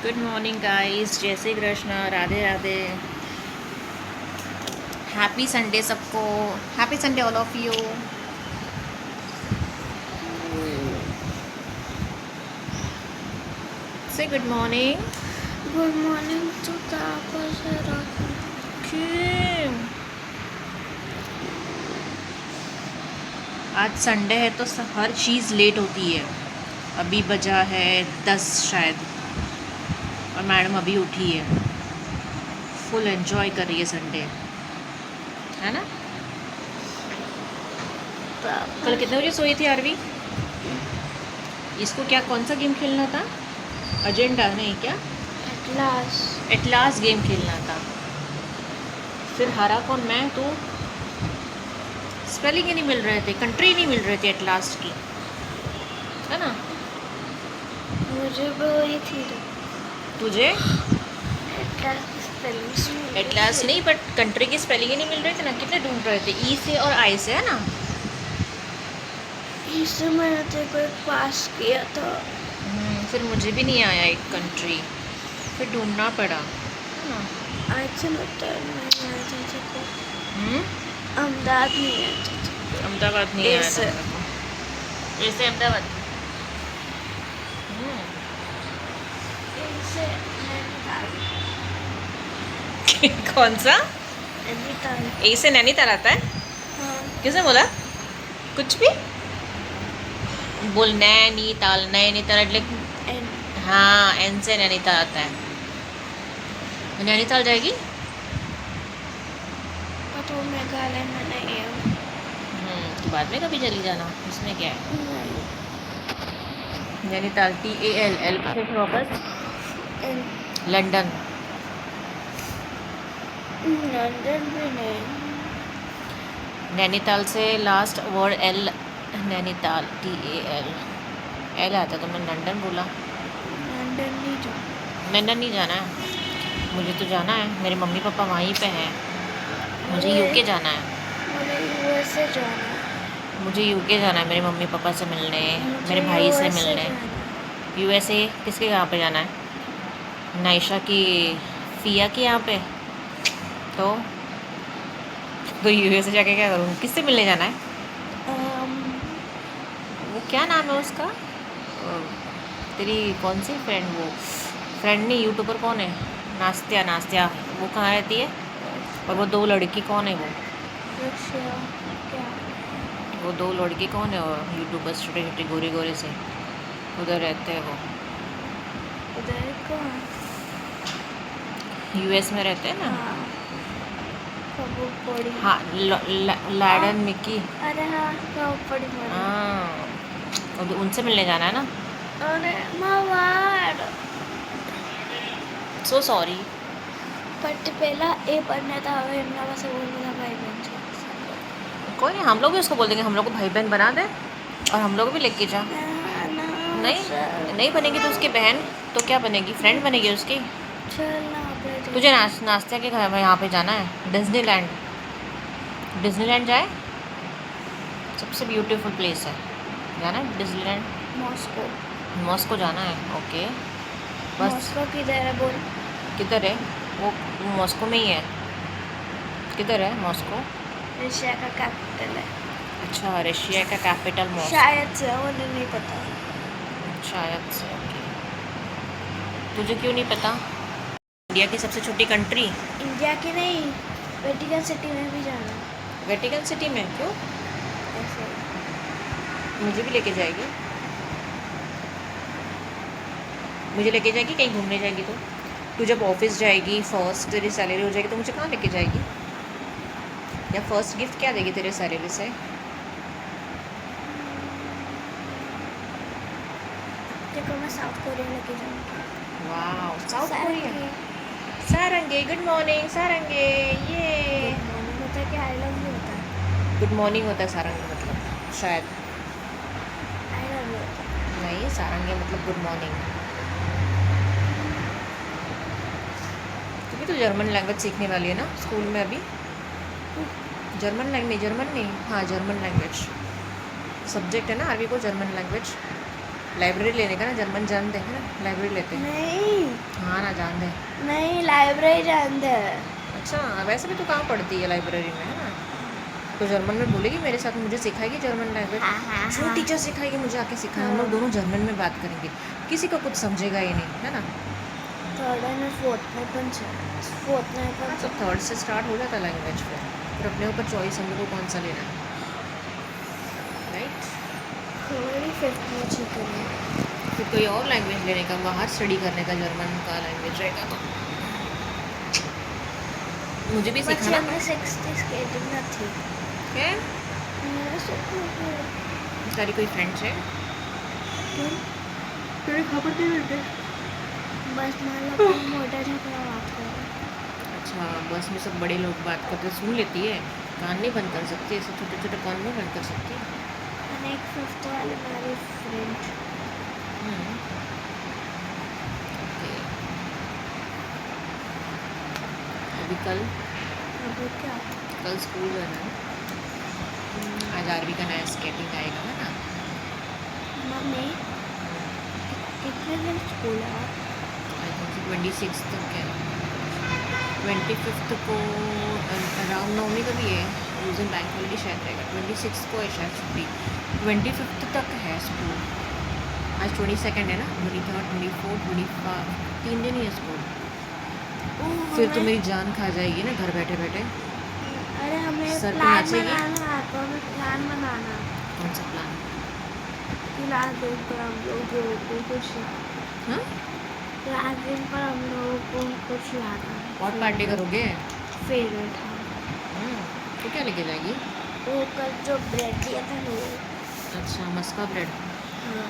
Good morning guys, जय Shri Krishna, Radhe Radhe. Happy Sunday सबको। Happy Sunday all of you. से good morning. Good morning तो तापस है रात में। क्यों? आज संडे है तो हर चीज़ लेट होती है। अभी बजा है 10 शायद, और मैडम अभी उठी है। फुल एंजॉय कर रही है संडे, है ना। कल कितने बजे सोई थी आरवी? इसको क्या, कौन सा गेम खेलना था? एजेंडा नहीं, क्या एटलास गेम खेलना था। फिर हारा कौन? मैं। तो स्पेलिंग ही नहीं मिल रहे थे, कंट्री नहीं मिल रहे थे एटलास की, है ना। मुझे भी वही थी तुझे स्पेलिंग एटलास नहीं, बट कंट्री की स्पेलिंग ही नहीं मिल रही थी ना। कितने ढूंढ रहे थे, ई से और आई से, है ना। इससे मैंने तेरे को एक पास किया था। फिर मुझे भी नहीं आया एक कंट्री, फिर ढूंढना पड़ा, है ना। आज से लगता है नहीं आया था तेरे को। हम्म? अहमदाबाद नहीं आया था तेरे को। अहमदाबाद नहीं आया था ऐसे। मेरे को। ऐसे अहमदाबाद। ऐसे नैनीताल। कौन सा? नैनीताल। ए से नैनीताल आता है? हाँ। किसने बोला? कुछ भी बोल। नैनीताल, नैनीताल એટલે एन हाँ, एन से नैनीताल आता है। नैनीताल जाएगी? पर वो मेघालय में नहीं है। तो बाद में कभी चली जाना, इसमें क्या है। नहीं। नैनीताल, TAL, एल से फिर वापस एन लंदन। लंदन भी नहीं। नैनीताल से last word L, Nainital TAL, L आता तो मैं लंदन बोला। लंदन नहीं जाना। लंदन नहीं जाना है, मुझे तो जाना है। मेरे मम्मी पापा वहीं पे हैं। मुझे यूके जाना है। मुझे USA जाना है। मुझे यूके जाना है मेरे मम्मी पापा से मिलने, मुझे मेरे भाई से USA मिलने। जाना है। USA किसके यहाँ पे जाना है? नायशा की, फिया के यहाँ पे। तो USA जाके क्या करूँ? किससे मिलने जाना है? वो क्या नाम है उसका? तेरी कौन सी फ्रेंड? वो फ्रेंड नहीं, यूट्यूबर कौन है? नास्तिया, नास्तिया। वो कहाँ रहती है? और वो दो लड़की कौन है? रशिया क्या? वो दो लड़की कौन है? और यूट्यूबर्स छोटे छोटे गोरे गोरे से, उधर रहते हैं वो। उधर कौन? US में रहते हैं ना। हाँ। कबूल पड़ी। हाँ, लैडन मिक्की। अरे हाँ, कबूल पड़ी मरी। हाँ, उनसे मिलने जाना है ना। अरे मावाड़। So sorry. बट पहला ए बनना था, अब एमना बस बोलना था भाई बहन से। कोई नहीं, हम लोग भी उसको बोल देंगे, हम लोग को भाई बहन बना दे, और हम लोग भी लेके जा। नहीं, नहीं बनेगी तो उसकी बहन तो क्या बनेगी? फ्रेंड बनेगी उसकी। चल ना अपने तुझे नाश्ते के घर में यहाँ पे जाना है, डिज्नीलैंड। डिज्नीलैंड जाए, सबसे ब्यूटीफुल प्लेस है। जाना है डिज्नीलैंड। मॉस्को। मॉस्को जाना है, ओके। बस। मॉस्को किधर है बोल? किधर है वो? मॉस्को में ही है। किधर है मॉस्को? रशिया का कैपिटल है। अच्छा, रशिया का कैपिटल मॉस्को। शायद से, मुझे नहीं पता। शायद से, ओके। तुझे क्यों नहीं पता? इंडिया की सबसे छोटी कंट्री। इंडिया की नहीं, वेटिकन सिटी में भी जाना है। वेटिकन सिटी में क्यों? ऐसे मुझे भी लेके जाएगी? मुझे लेके जाएगी कहीं घूमने जाएगी तो? तू जब ऑफिस जाएगी, फर्स्ट तेरी सैलरी हो जाएगी, तो मुझे कहाँ लेके जाएगी? या फर्स्ट गिफ्ट क्या देगी तेरे सैलरी से? देखो मैं साउथ कोरिया लेके जाऊंगी। वाह, साउथ कोरिया। सारंगी। सारंगे, गुड मॉर्निंग सारंगे। ये गुड मॉर्निंग होता है कि आई लव यू होता है? गुड मॉर्निंग होता है सारंगे मतलब, शायद। आई लव यू होता है। नहीं, सारंगे मतलब गुड मॉर्निंग। क्योंकि तो जर्मन लैंग्वेज सीखने वाली है ना स्कूल में अभी। जर्मन नहीं, हाँ, जर्मन लैंग्वेज सब्जेक्ट है ना अरबी को, जर्मन लैंग्वेज। लाइब्रेरी लेने का ना, जर्मन जानते हैं ना, लाइब्रेरी लेते हैं। नहीं हाँ ना, जानते हैं। नहीं लाइब्रेरी जानते हैं। अच्छा, वैसे भी तो कहाँ पढ़ती है लाइब्रेरी में, है ना? तो जर्मन में बोलेगी मेरे साथ, मुझे सिखाएगी जर्मन लैंग्वेज। हाँ हाँ जो हाँ टीचर सिखाएगी मुझे आके सिखाए, हम लोग हाँ। दोनों जर्मन में बात करेंगे, किसी को कुछ समझेगा ही नहीं, है ना? थर्ड आणि फोर्थ में पण फोर्थ में हाँ, पण तो थर्ड से स्टार्ट हो जाता है लैंग्वेज, फिर अपने ऊपर चॉइस हम लोग को कौन सा लेना है, राइट? थोड़ी फिफ्थ में छिकनी। फिर कोई और लैंग्वेज लेने का, बाहर स्टडी करने का जर्मन का लैंग्वेज रहेगा तो मुझे भी પછી सिखाना। અમને 60 સ્કેટિંગ નથી क्या? મારે શું तारी कोई फ्रेंड है? तेरे खबर नहीं मिलते। બસ મારા લોકો મોટા છોકરા વાત કરે अच्छा, बस में सब बड़े लोग बात करते सुन लेती है, कान नहीं बंद कर सकती, ऐसे छोटे छोटे कान नहीं बंद कर सकती। અને એક ફિફ્થ વાળી મારી ફ્રેન્ડ ओके। अभी कल હવે क्या कल स्कूल जाना है। आज आरवी का नया स्केटिंग आएगा, है ना? मम्मी कितने दिन स्कूल है आई थिंक 26 तक है, 25 को राम नवमी का भी है, उस दिन बैंक हॉलीडे शायद रहेगा, 26 को है शायद छुट्टी, 25 तक है स्कूल। आज 22 है ना, 23, 24, 25, 3 दिन ही है स्कूल। फिर तो मेरी जान खा जाएगी ना घर बैठे बैठे। अरे हमें सर पे प्लान नाचेगी? बनाना है तो हमें प्लान बनाना कौन सा प्लान? कि लास्ट दिन पर हम लोगों को कुछ हाँ, लास्ट दिन पर हम लोगों को कुछ लाना है और पार्टी करोगे? फेवरेट हाँ तो क्या लेके जाएगी? वो कल जो ब्रेड दिया था ना वो अच्छा, मस्का ब्रेड। हाँ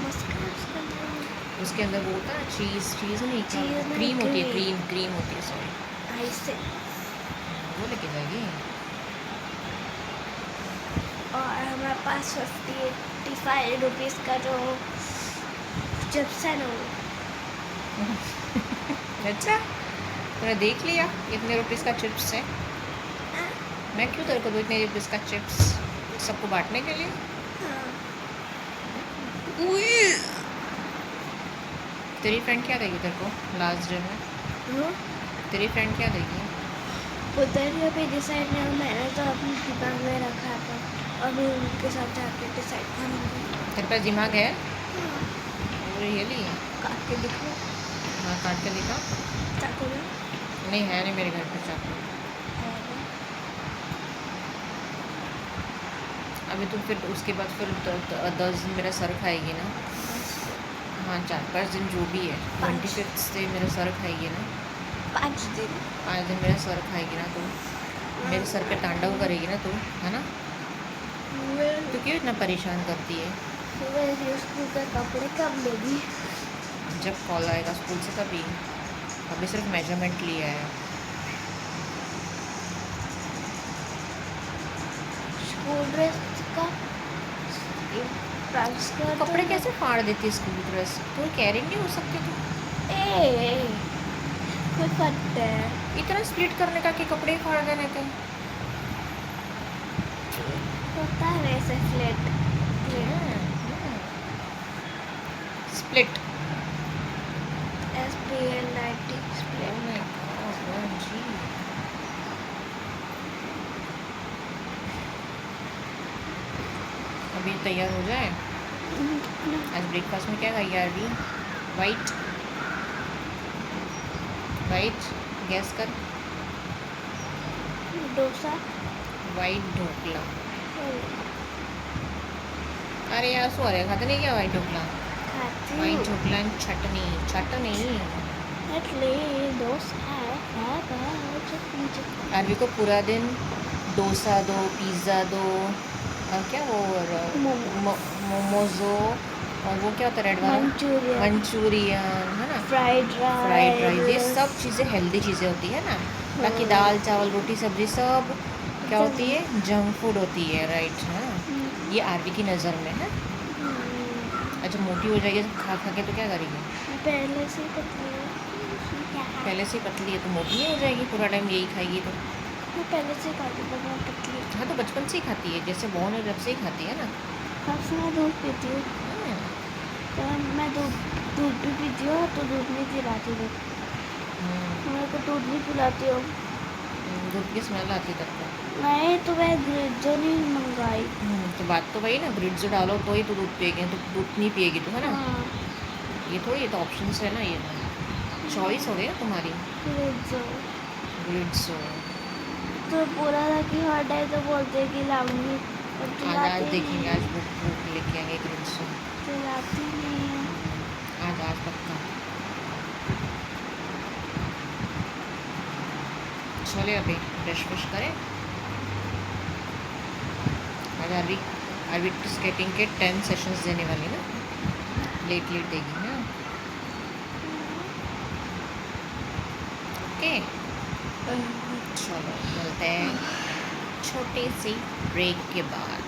मस्का उसका नाम उसके अंदर वो होता है ना, चीज़ नहीं, चीज़ नहीं, क्रीम होती है, क्रीम। क्रीम होती है, सॉरी, ऐसे वो लेके जाएगी। और हमारे पास 55 रुपीज़ का जो चिप्स है ना वो अच्छा, तूने देख लिया इतने रुपीस का चिप्स है? मैं क्यों तेरे को दूँ इतने रुपीस का चिप्स सबको बांटने के लिए? हाँ तेरी फ्रेंड क्या देगी तेरे को लास्ट डे में? हाँ तेरी फ्रेंड क्या देगी? उधर ही अभी डिसाइड नहीं हुआ मैंने तो अपनी दिमाग में रखा था अभी उनके साथ जाके डिसाइड करूँगी तेरे पास दिमाग है? रियली? काट के दिखो हाँ, काट के दिखा। चाकू में नहीं है, नहीं मेरे घर पे चाकू। अभी तो फिर उसके बाद फिर 10 दिन मेरा सर खाएगी ना। हाँ, 4-5 दिन जो भी है, 25 से मेरा सर खाएगी ना, 5 दिन 5 दिन मेरा सर खाएगी ना, तो मेरे सर पे तांडव करेगी ना, तो है ना? तो क्यों इतना परेशान करती है? स्कूल के कपड़े कब लेगी जब कॉल आएगा स्कूल से तभी, अभी सिर्फ मेजरमेंट लिया है। स्कूल ड्रेस का प्राइस का कपड़े कैसे फाड़ देती है स्कूल ड्रेस? तो कैरी नहीं हो सकती तू? ए कोई फट है इतना स्प्लिट करने का कि कपड़े ही फाड़ देने के? होता है वैसे फ्लैट स्प्लिट। SPL90 स्प्लिट अभी तैयार हो जाए। आज ब्रेकफास्ट में क्या खाई यार? भी वाइट वाइट गैस कर। डोसा वाइट ढोकला। अरे यार सॉरी, खाते नहीं क्या वाइट ढोकला? खाती वाइट हूँ dhokla and chutney. Chutney at least dosa है चटनी आरवी को पूरा दिन डोसा दो, पिज़्ज़ा दो, और क्या वो मोमोज दो, और वो क्या होता है रेड वाला? मंचूरियन मंचूरियन, है ना? फ्राइड फ्राइड राइस, ये राइस सब चीज़ें हेल्दी चीज़ें होती है ना। बाकी दाल चावल रोटी सब्जी सब क्या होती है? जंक फूड होती है, राइट? है ना? ये आरवी की नज़र में है। अच्छा, मोटी हो जाएगी खा खा के तो क्या करेगी? पहले से पतली है पहले से पतली है तो मोटी नहीं हो जाएगी? पूरा टाइम यही खाएगी तो? मैं पहले से खाती हूँ मैं पतली हाँ, तो बचपन से ही खाती है, जैसे बॉर्न है जब से ही खाती है ना। हर समय दूध पीती हूँ तो मैं दूध दूध भी पीती हूँ तो दूध नहीं पिलाती हूँ, मेरे को दूध नहीं पिलाती हूँ। दूध की स्मेल आती है तब नहीं तो मैं जो नहीं मंगाई। तो बात तो वही ना, ग्रिड जो डालो तो ही तो दूध पिएगी, तो दूध नहीं पिएगी तो, है ना। हाँ ये थोड़ी, ये तो ऑप्शन है ना, ये चॉइस हो गई ना तुम्हारी। जो ग्रिड्स तो बोला था कि हर टाइम तो बोलते हैं कि लाऊंगी पर आज खिलाते देखेंगे, नहीं, आज बुक बुक लेके आएंगे ग्रिड्स। खिलाती नहीं है। आज पक्का। चले अभी ब्रश व्रश करें। आज आरवी स्केटिंग के 10 सेशंस देने वाली ना, लेट देगी ना। ओके चलो मिलते हैं छोटे से ब्रेक के बाद।